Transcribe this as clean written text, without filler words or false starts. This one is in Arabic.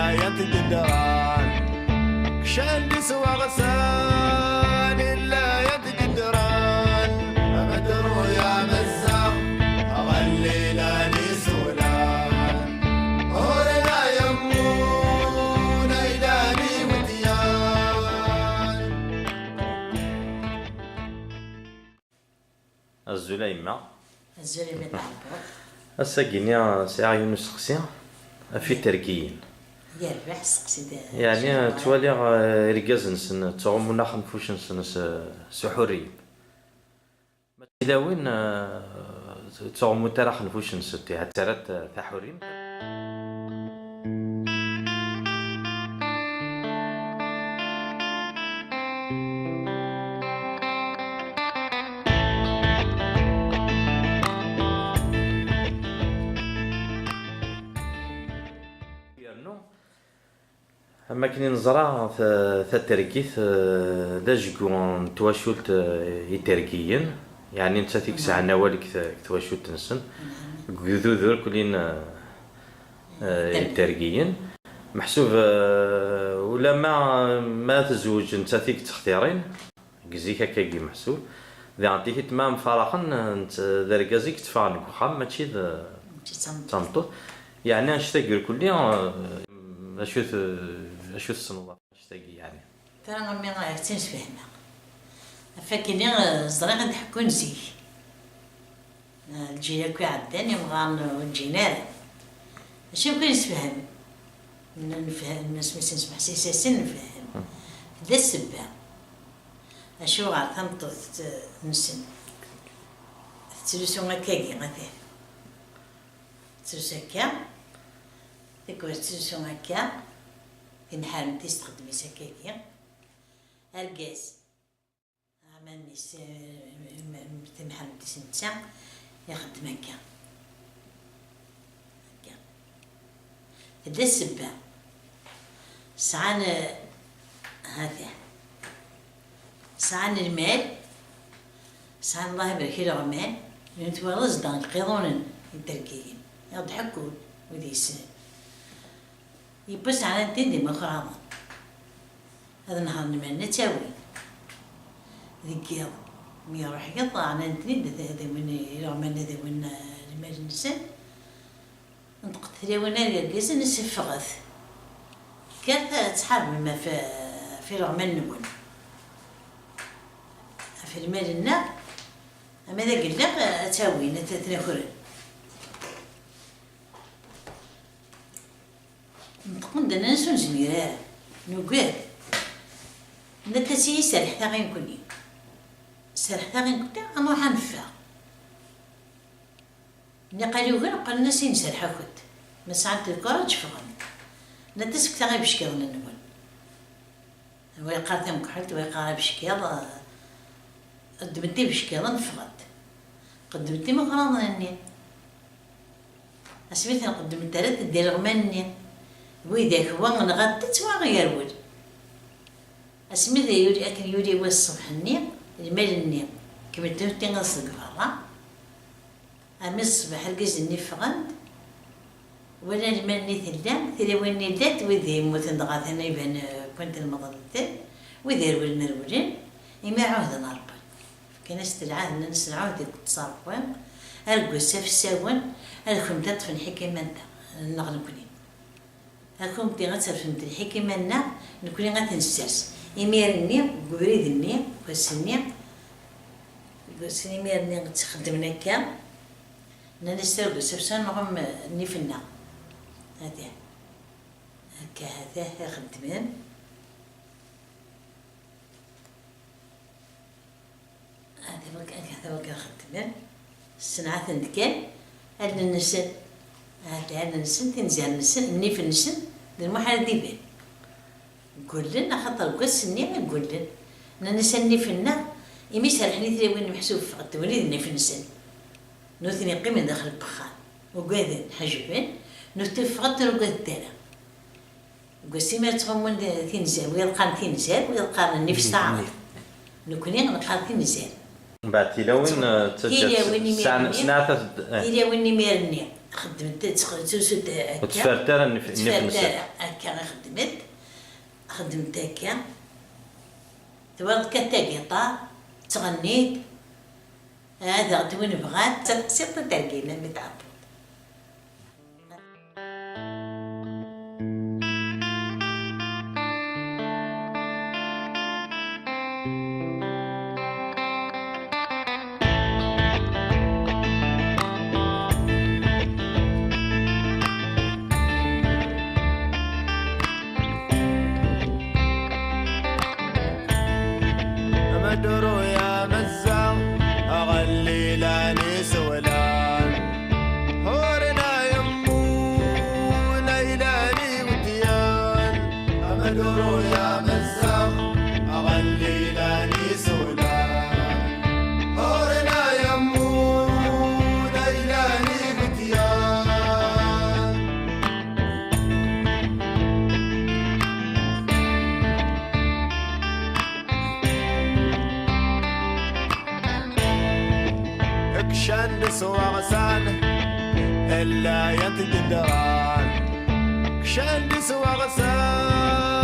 إلا يتقدران كشان سوى غسان إلا يتقدران أبدروا يا مزاق أغلينا نسولان هورنا يمون إلاني وديان الزليمة تعبر الساقينيا ساعة يونس قسيا في تركيين يربح سقسي يعني توالي رجاز نسن تعومونا خنفوش نسن سحوري إلا وين تعومو ترى خنفوش نسن تاع ترى ثحورين أما كني نزرع في التركيث داجكون تواشلت يتركيين يعني نتا تيك ساعة نوالك تواشلت نسن قذوذر كلين يتركيين محسوب ولا ما تزوج نتا تيك تختارين كزيك هكاكي محسوب ذا عطيك تمام فرحا نت ذركازيك تفعل بخام ماشي تنطو يعني نشتاقر كلي اشوف الصنوبر اشتاقي يعني ترى غمي راه تنسفهمها فاكيني زرا غنحكو نزيك الجيل كي عداني مغان الجينار اش كنسفهم نفهم الناس ما تسمع سياسه نفهم هذا السبه اشو غير تنطط نسن السوليسيون هكاكي غادي السوليسيون ديك السوليسيون هكا كنحاول تستخدمي سكاكيا الغاز عملني تنحاول تسنتا يخدم هكا هذا السبه سعان هذا سعان المال سعان الله يبارك له المال نتوى رزقا القيرون التركيين يضحكون وديسن يبس على الدين ديما خراضا هذا نهار المال نتاوي ذيك مي يروح يقطع على الدين هذا من يرمن هذا من المال النسان نطق ثريونا الجاز نسف غث كانت تحارب ما في رغمان نون في المال النا أما ذا قل لك أتاوي نتناخرين نقول دنا نسون زميرات نوقات نتسي سرح ثاغين كوني سرح ثاغين كنت أنا حنفع نقاليو غير قال ناس ينسرح كنت ما ساعات الكراج فغن نتسك ثاغي بشكل نقول ويقال ثم كحلت ويقال بشكل قدمتي بشكل نفغت قدمتي مغراضني أسميتها قدمت ثلاثة ديال غماني وإذا هو نغطت وغيرول أسميتها يوري أكل يوري والصبح النيم المال النيم كما تنتي غنصدق برا أمي الصباح القز النفغند ولا المال نيثلام ثلاوين نيدات وإذا يموت ندغاثنا يبان كنت المضلتين وإذا يرول نرولين إما عهد نربط كان استلعاه نسلعوه ديك التصرفين القصة في الساون الخمتة في الحكمة نغلب كلين هاكم تي غتفهمت الحكمة لنا نكوني غتنساس إميرني وقريدني وسني وسني ميرني غتخدمنا هكا نسترقص سبسان نغم نفنا هذا هكا هذا خدمان هذا وكا خدمان الصنعة ندكان هاد النسن هاد النسن تنزل النسن نيف النسن المحل ديبان نقولن خاطر قسني ما نقولن نسني فينا يمي سرحني ثري وين محسوب التوليد نيف النسن نوثني قيمة داخل البخان وقاذن حجبان نتفقد رقاد الدارة قسيمة تغمون تنزل ويلقان تنزل ويلقان النفس تعرض نكوني نلقان تنزل بعد تيلاوين تيلاوين سنة تيلاوين ميرني خدمت تسوسد هكا وتفرتر نفس هكا خدمت هكا تبارك كتاكيطار تغنيت هذا وين بغات سيرت ترقي لما تعبط. مدرو يا مزاق أغلي لاني سولان هورنا يمو ليلاني وديان مدرو يا مزاق أغلي لاني سولان هورنا يمو ليلاني وديان كشان سواغسان إلا يتقدران كشان سواغسان